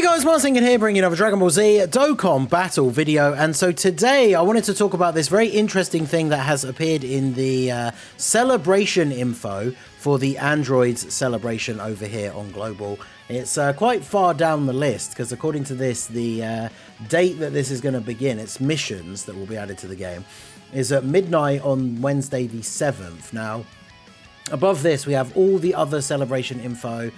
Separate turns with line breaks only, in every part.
Guys, Martin here bringing another Dragon Ball Z Dokkan battle video, and so today I wanted to talk about this very interesting thing that has appeared in the celebration info for the Androids celebration over here on Global. It's quite far down the list because according to this, the date that this is going to begin, its missions that will be added to the game, is at midnight on Wednesday the 7th. Now, above this we have all the other celebration info.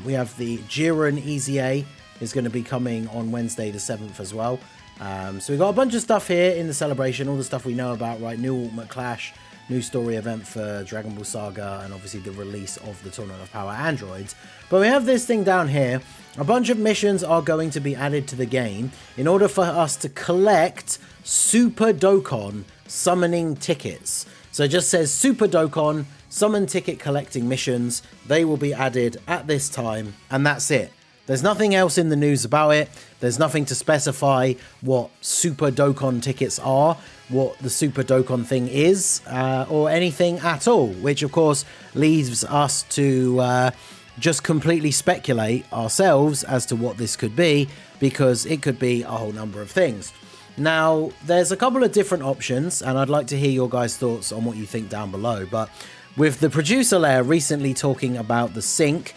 We have the Jiren EZA is going to be coming on Wednesday the 7th as well. So we've got a bunch of stuff here in the celebration, all the stuff we know about, right? New Ultimate Clash, new story event for Dragon Ball Saga, and obviously the release of the Tournament of Power Androids. But we have this thing down here. A bunch of missions are going to be added to the game in order for us to collect Super Dokkan summoning tickets. So it just says Super Dokkan summon ticket collecting missions. They will be added at this time, and that's it. There's nothing else in the news about it. There's nothing to specify what Super Dokkan tickets are, what the Super Dokkan thing is, or anything at all, which of course leaves us to just completely speculate ourselves as to what this could be, because it could be a whole number of things. Now, there's a couple of different options, and I'd like to hear your guys' thoughts on what you think down below. But with the producer layer recently talking about the sync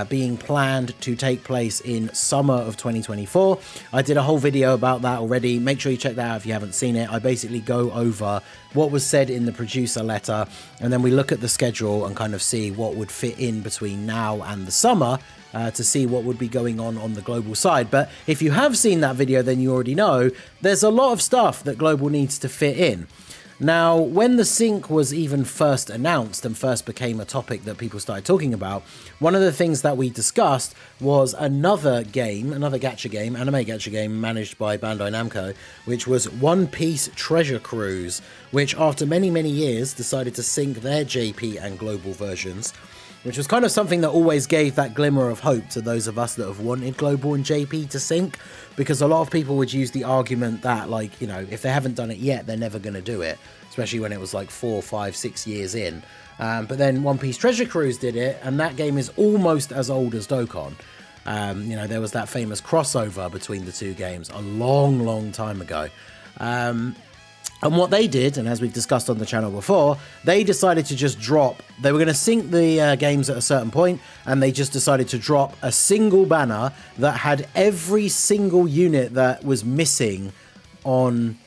being planned to take place in summer of 2024, I did a whole video about that already. Make sure you check that out if you haven't seen it. I basically go over what was said in the producer letter, and then we look at the schedule and kind of see what would fit in between now and the summer, to see what would be going on the global side. But if you have seen that video, then you already know there's a lot of stuff that global needs to fit in. Now, when the sync was even first announced and first became a topic that people started talking about, one of the things that we discussed was another game, another gacha game, anime gacha game managed by Bandai Namco, which was One Piece Treasure Cruise, which after many, many years decided to sync their JP and global versions, which was kind of something that always gave that glimmer of hope to those of us that have wanted global and JP to sync, because a lot of people would use the argument that, like, you know, if they haven't done it yet, they're never going to do it, especially when it was like 4, 5, 6 years in. But then One Piece Treasure Cruise did it, and that game is almost as old as Dokkan. You know, there was that famous crossover between the two games a long, long time ago. And what they did, and as we've discussed on the channel before, they decided to just drop, they were going to sync the games at a certain point, and they just decided to drop a single banner that had every single unit that was missing on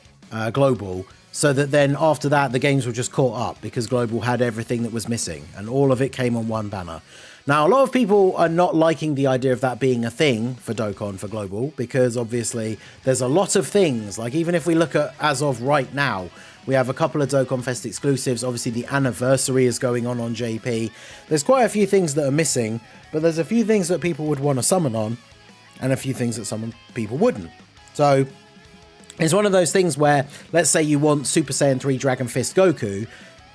Global, so that then after that the games were just caught up because Global had everything that was missing, and all of it came on one banner. Now, a lot of people are not liking the idea of that being a thing for Dokkan for Global, because obviously there's a lot of things, like even if we look at as of right now, we have a couple of Dokkan Fest exclusives. Obviously the anniversary is going on JP. There's quite a few things that are missing, but there's a few things that people would want to summon on, and a few things that some people wouldn't. So it's one of those things where, let's say you want Super Saiyan 3 Dragon Fist Goku,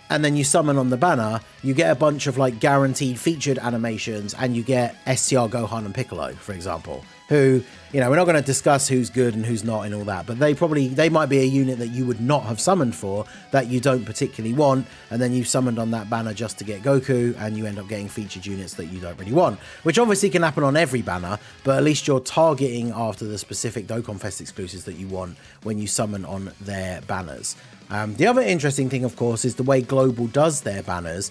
and then you summon on the banner, you get a bunch of like guaranteed featured animations, and you get STR Gohan and Piccolo, for example, who, you know, we're not going to discuss who's good and who's not and all that, but they might be a unit that you would not have summoned for, that you don't particularly want, and then you summoned on that banner just to get Goku, and you end up getting featured units that you don't really want, which obviously can happen on every banner, but at least you're targeting after the specific Dokkan Fest exclusives that you want when you summon on their banners. The other interesting thing, of course, is the way Global does their banners,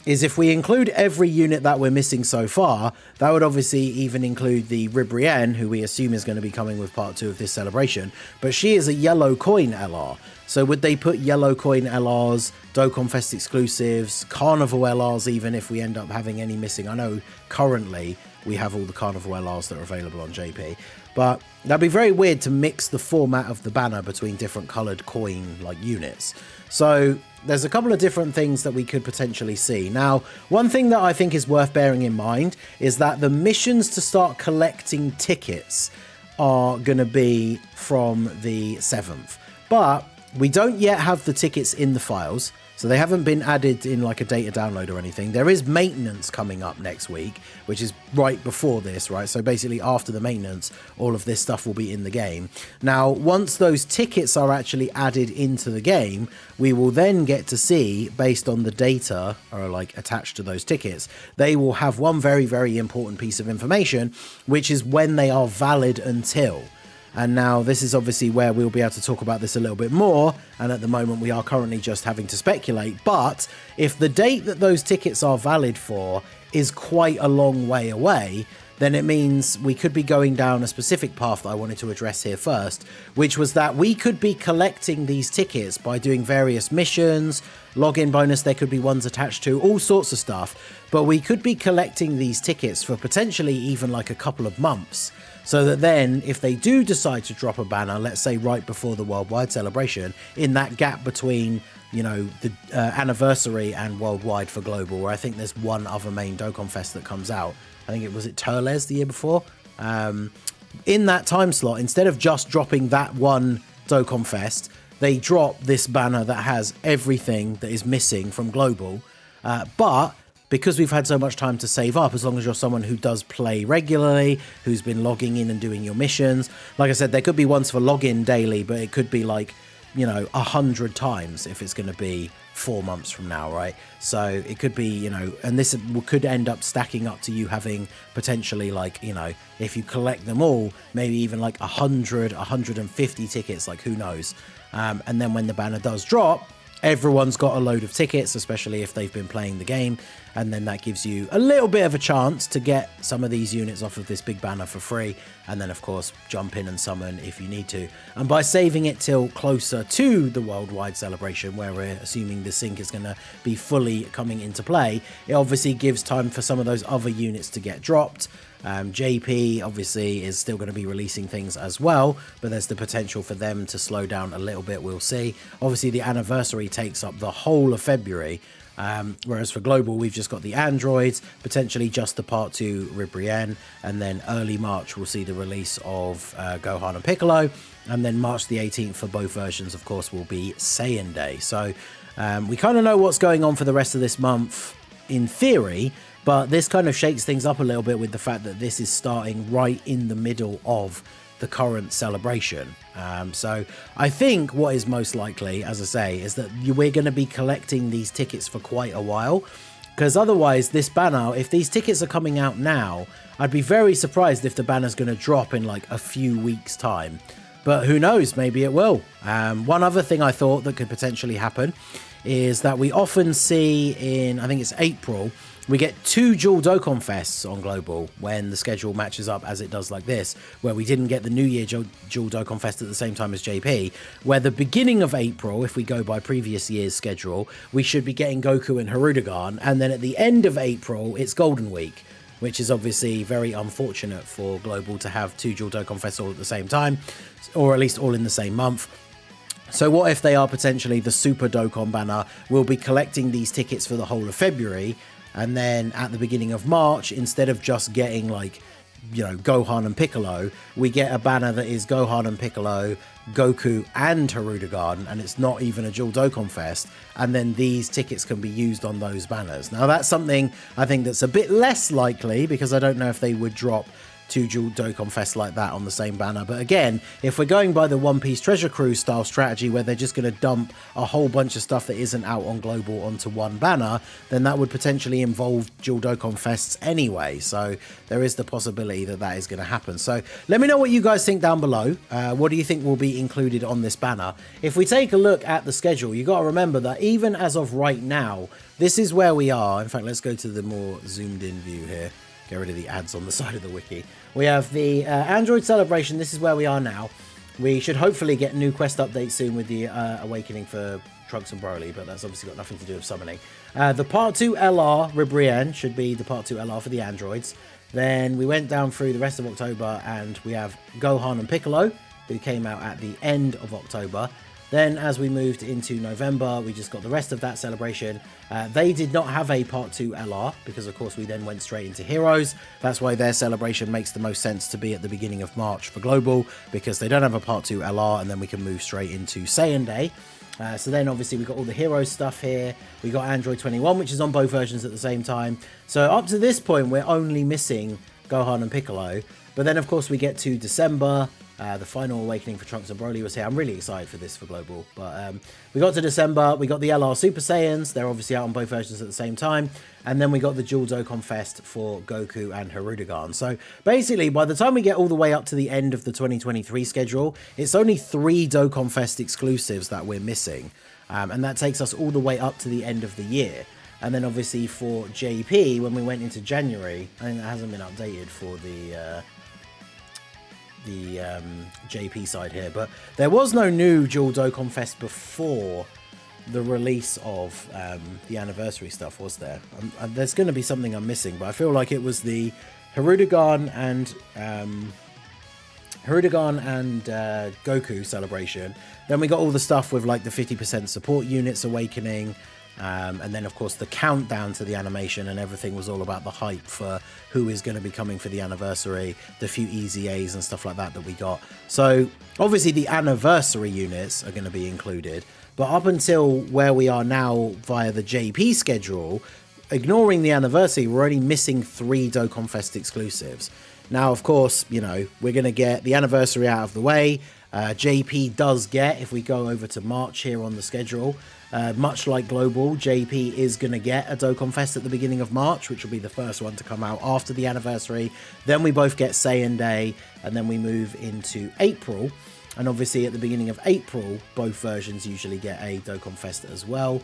is if we include every unit that we're missing so far, that would obviously even include the Ribrienne, who we assume is going to be coming with part 2 of this celebration, but she is a yellow coin LR. So would they put yellow coin LRs, Dokkan Fest exclusives, Carnival LRs, even if we end up having any missing? I know currently we have all the Carnival LRs that are available on JP, but that'd be very weird to mix the format of the banner between different coloured coin like units. So there's a couple of different things that we could potentially see. Now, one thing that I think is worth bearing in mind is that the missions to start collecting tickets are going to be from the 7th, but we don't yet have the tickets in the files. So they haven't been added in like a data download or anything. There is maintenance coming up next week, which is right before this, right? So basically after the maintenance, all of this stuff will be in the game. Now, once those tickets are actually added into the game, we will then get to see, based on the data or like attached to those tickets, they will have one very, very important piece of information, which is when they are valid until. And now this is obviously where we'll be able to talk about this a little bit more. And at the moment we are currently just having to speculate. But if the date that those tickets are valid for is quite a long way away, then it means we could be going down a specific path that I wanted to address here first, which was that we could be collecting these tickets by doing various missions, login bonus, there could be ones attached to, all sorts of stuff. But we could be collecting these tickets for potentially even like a couple of months. So that then, if they do decide to drop a banner, let's say right before the worldwide celebration, in that gap between, you know, the anniversary and worldwide for global, where I think there's one other main Dokkan Fest that comes out. I think it was Turles the year before. In that time slot, instead of just dropping that one Dokkan Fest, they drop this banner that has everything that is missing from global. But because we've had so much time to save up, as long as you're someone who does play regularly, who's been logging in and doing your missions. Like I said, there could be ones for login daily, but it could be like, you know, 100 times if it's going to be 4 months from now, right? So it could be, you know, and this could end up stacking up to you having potentially like, you know, if you collect them all, maybe even like 100, 150 tickets, like who knows. And then when the banner does drop, everyone's got a load of tickets, especially if they've been playing the game. And then that gives you a little bit of a chance to get some of these units off of this big banner for free. And then, of course, jump in and summon if you need to. And by saving it till closer to the worldwide celebration, where we're assuming the sync is going to be fully coming into play, it obviously gives time for some of those other units to get dropped. JP obviously is still going to be releasing things as well, but there's the potential for them to slow down a little bit. We'll see. Obviously, the anniversary takes up the whole of February, whereas for global, we've just got the androids, potentially just the part 2 Ribrienne, and then early March, we'll see the release of Gohan and Piccolo, and then March the 18th for both versions, of course, will be Saiyan Day. So we kind of know what's going on for the rest of this month in theory, but this kind of shakes things up a little bit with the fact that this is starting right in the middle of the current celebration. So I think what is most likely, as I say, is that we're going to be collecting these tickets for quite a while, because otherwise this banner, if these tickets are coming out now, I'd be very surprised if the banner's going to drop in like a few weeks time. But who knows, maybe it will. One other thing I thought that could potentially happen is that we often see in, I think it's April, we get 2 dual Dokkan Fests on Global when the schedule matches up as it does like this, where we didn't get the New Year dual Dokkan Fest at the same time as JP, where the beginning of April, if we go by previous year's schedule, we should be getting Goku and Hirudegarn, and then at the end of April, it's Golden Week, which is obviously very unfortunate for Global to have 2 dual Dokkan Fests all at the same time, or at least all in the same month. So what if they are potentially the Super Dokkan banner? We'll be collecting these tickets for the whole of February, and then at the beginning of March, instead of just getting like, you know, Gohan and Piccolo, we get a banner that is Gohan and Piccolo, Goku and Hirudegarn, and it's not even a dual Dokkan Fest, and then these tickets can be used on those banners. Now that's something I think that's a bit less likely, because I don't know if they would drop 2 dual Dokkan Fest like that on the same banner. But again, if we're going by the One Piece Treasure Cruise style strategy, where they're just going to dump a whole bunch of stuff that isn't out on Global onto one banner, then that would potentially involve dual Dokkan Fests anyway. So there is the possibility that that is going to happen. So let me know what you guys think down below. What do you think will be included on this banner? If we take a look at the schedule, you got to remember that even as of right now, this is where we are. In fact, let's go to the more zoomed in view here. Get rid of the ads on the side of the wiki. We have the Android Celebration. This is where we are now. We should hopefully get new quest updates soon with the Awakening for Trunks and Broly, but that's obviously got nothing to do with summoning. The Part 2 LR, Ribrienne, should be the Part 2 LR for the Androids. Then we went down through the rest of October, and we have Gohan and Piccolo, who came out at the end of October. Then as we moved into November, we just got the rest of that celebration. They did not have a Part 2 LR, because of course we then went straight into Heroes. That's why their celebration makes the most sense to be at the beginning of March for Global, because they don't have a Part 2 LR, and then we can move straight into Saiyan Day. So then obviously we got all the hero stuff here. We got Android 21, which is on both versions at the same time. So up to this point, we're only missing Gohan and Piccolo. But then of course we get to December. The final awakening for Trunks and Broly was here. I'm really excited for this for Global. But we got to December. We got the LR Super Saiyans. They're obviously out on both versions at the same time. And then we got the Dual Dokkan Fest for Goku and Hirudegarn. So basically, by the time we get all the way up to the end of the 2023 schedule, it's only 3 Dokkan Fest exclusives that we're missing. And that takes us all the way up to the end of the year. And then obviously for JP, when we went into January, I think that hasn't been updated for the JP side here, but there was no new Dual Dokkan Fest before the release of the anniversary stuff, was there? There's going to be something I'm missing, but I feel like it was the Hirudegarn and Goku celebration. Then we got all the stuff with like the 50% support units awakening. And then, of course, the countdown to the animation and everything was all about the hype for who is going to be coming for the anniversary, the few easy A's and stuff like that we got. So, obviously, the anniversary units are going to be included. But up until where we are now via the JP schedule, ignoring the anniversary, we're only missing 3 Dokkan Fest exclusives. Now, of course, you know, we're going to get the anniversary out of the way. JP does get, if we go over to March here on the schedule, much like Global, JP is going to get a Dokkan Fest at the beginning of March, which will be the first one to come out after the anniversary. Then we both get Saiyan Day, and then we move into April. And obviously at the beginning of April, both versions usually get a Dokkan Fest as well.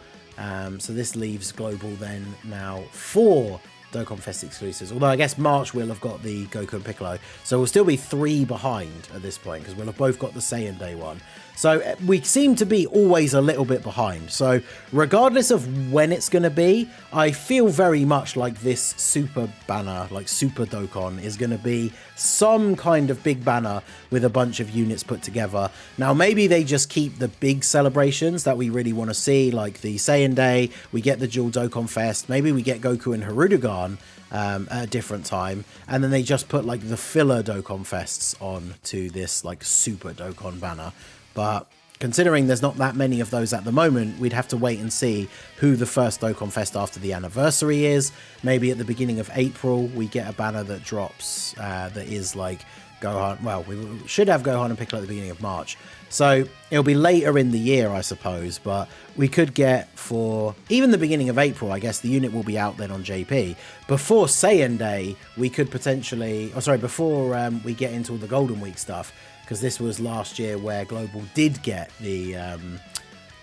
So this leaves Global then now 4 Dokkan Fest exclusives. Although I guess March will have got the Goku and Piccolo. So we'll still be 3 behind at this point, because we'll have both got the Saiyan Day one. So we seem to be always a little bit behind. So regardless of when it's going to be, I feel very much like this super banner, like Super Dokkan, is going to be some kind of big banner with a bunch of units put together. Now, maybe they just keep the big celebrations that we really want to see, like the Saiyan Day, we get the Dual Dokkan Fest, maybe we get Goku and Hirudegarn at a different time, and then they just put like the filler Dokkan Fests on to this like Super Dokkan banner. But considering there's not that many of those at the moment, we'd have to wait and see who the first Dokkan Fest after the anniversary is. Maybe at the beginning of April, we get a banner that drops that is like Gohan. Well, we should have Gohan and Piccolo at the beginning of March. So it'll be later in the year, I suppose. But we could get for even the beginning of April, I guess the unit will be out then on JP. Before Saiyan Day, we could potentially... before we get into all the Golden Week stuff, because this was last year where Global did get the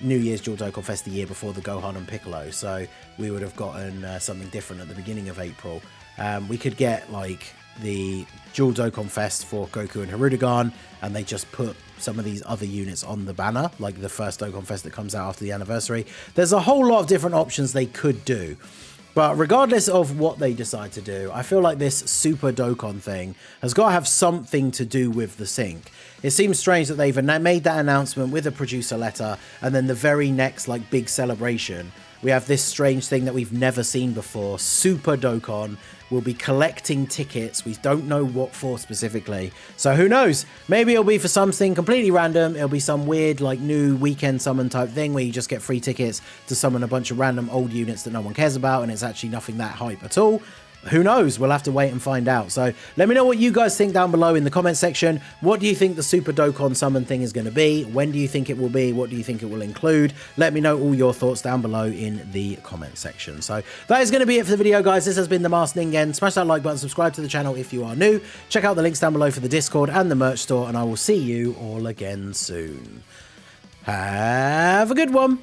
New Year's Dual Dokkan Fest the year before the Gohan and Piccolo, so we would have gotten something different at the beginning of April. We could get like the Dual Dokkan Fest for Goku and Hirudegarn, and they just put some of these other units on the banner, like the first Dokkan Fest that comes out after the anniversary. There's a whole lot of different options they could do. But regardless of what they decide to do, I feel like this Super Dokkan thing has got to have something to do with the sync. It seems strange that they've made that announcement with a producer letter, and then the very next like big celebration, we have this strange thing that we've never seen before. Super Dokkan will be collecting tickets. We don't know what for specifically. So who knows? Maybe it'll be for something completely random. It'll be some weird like new weekend summon type thing where you just get free tickets to summon a bunch of random old units that no one cares about, and it's actually nothing that hype at all. Who knows? We'll have to wait and find out. So let me know what you guys think down below in the comment section. What do you think the Super Dokkan summon thing is going to be? When do you think it will be? What do you think it will include? Let me know all your thoughts down below in the comment section. So that is going to be it for the video, guys. This has been the Masked Ningen. Smash that like button, subscribe to the channel if you are new. Check out the links down below for the Discord and the merch store, and I will see you all again soon. Have a good one.